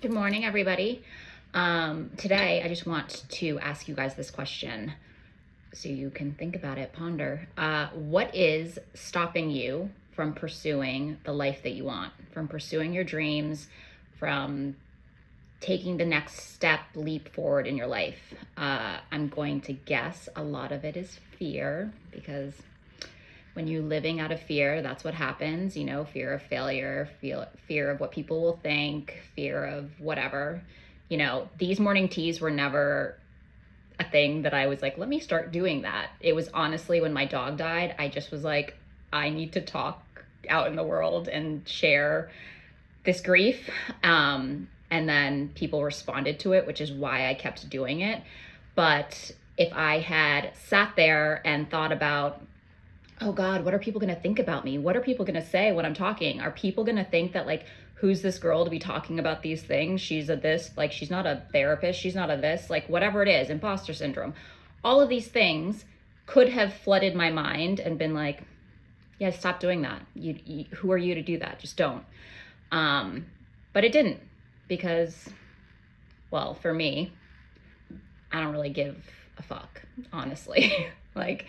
Good morning, everybody. Today, I just want to ask you guys this question so you can think about it, ponder. What is stopping you from pursuing the life that you want, from pursuing your dreams, from taking the next step, leap forward in your life? I'm going to guess a lot of it is fear, because when you're living out of fear, that's what happens, fear of failure, fear of what people will think, fear of whatever. These morning teas were never a thing that I was like, let me start doing that. It was honestly when my dog died, I just was like, I need to talk out in the world and share this grief. And then people responded to it, which is why I kept doing it. But if I had sat there and thought about, oh God, what are people going to think about me? What are people going to say when I'm talking? Are people going to think that, like, who's this girl to be talking about these things? She's a this, like, she's not a therapist. She's not a this, like, whatever it is, imposter syndrome. All of these things could have flooded my mind and been like, yeah, stop doing that. Who are you to do that? Just don't. But it didn't, because, well, for me, I don't really give a fuck, honestly. Like,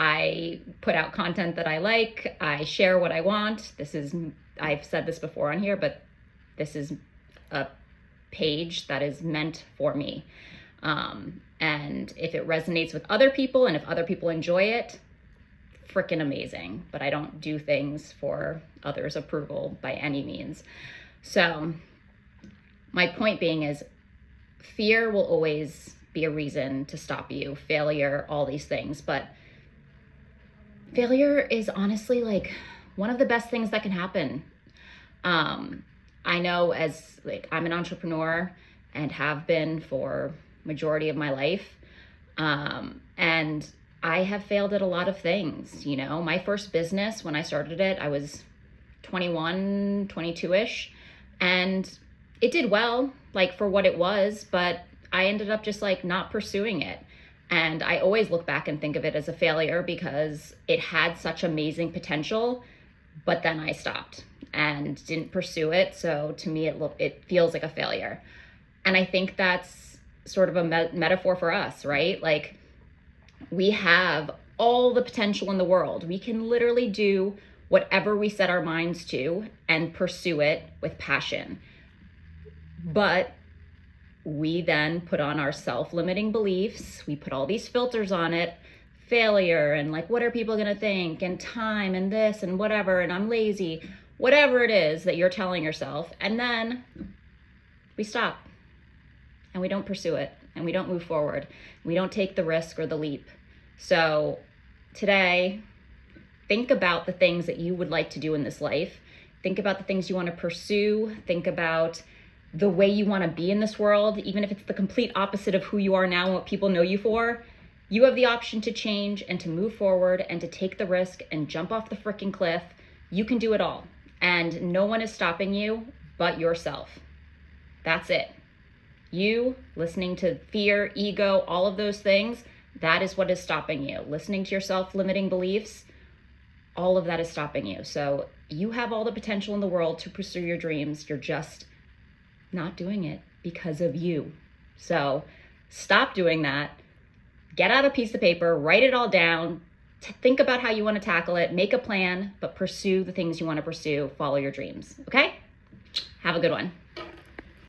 I put out content that I like. I share what I want. I've said this before on here, but this is a page that is meant for me. And if it resonates with other people and if other people enjoy it, freaking amazing. But I don't do things for others' approval by any means. So my point being is, fear will always be a reason to stop you, failure, all these things. But failure is honestly like one of the best things that can happen. I know, as like, I'm an entrepreneur and have been for majority of my life. And I have failed at a lot of things. My first business, when I started it, I was 21, 22-ish, and it did well, like, for what it was, but I ended up just like not pursuing it. And I always look back and think of it as a failure because it had such amazing potential, but then I stopped and didn't pursue it. So to me, it feels like a failure. And I think that's sort of a metaphor for us, right? Like, we have all the potential in the world. We can literally do whatever we set our minds to and pursue it with passion. But we then put on our self-limiting beliefs. We put all these filters on it, failure, and like, what are people going to think, and time, and this, and whatever, and I'm lazy, whatever it is that you're telling yourself. And then we stop and we don't pursue it, and we don't move forward. We don't take the risk or the leap. So today, think about the things that you would like to do in this life. Think about the things you want to pursue. Think about the way you want to be in this world, even if it's the complete opposite of who you are now and what people know you for. You have the option to change and to move forward and to take the risk and jump off the freaking cliff. You can do it all. And no one is stopping you but yourself. That's it. You listening to fear, ego, all of those things, that is what is stopping you. Listening to your self-limiting beliefs, all of that is stopping you. So you have all the potential in the world to pursue your dreams. You're just not doing it because of you. So stop doing that. Get out a piece of paper, write it all down, think about how you want to tackle it, make a plan, but pursue the things you want to pursue, follow your dreams. Okay? Have a good one.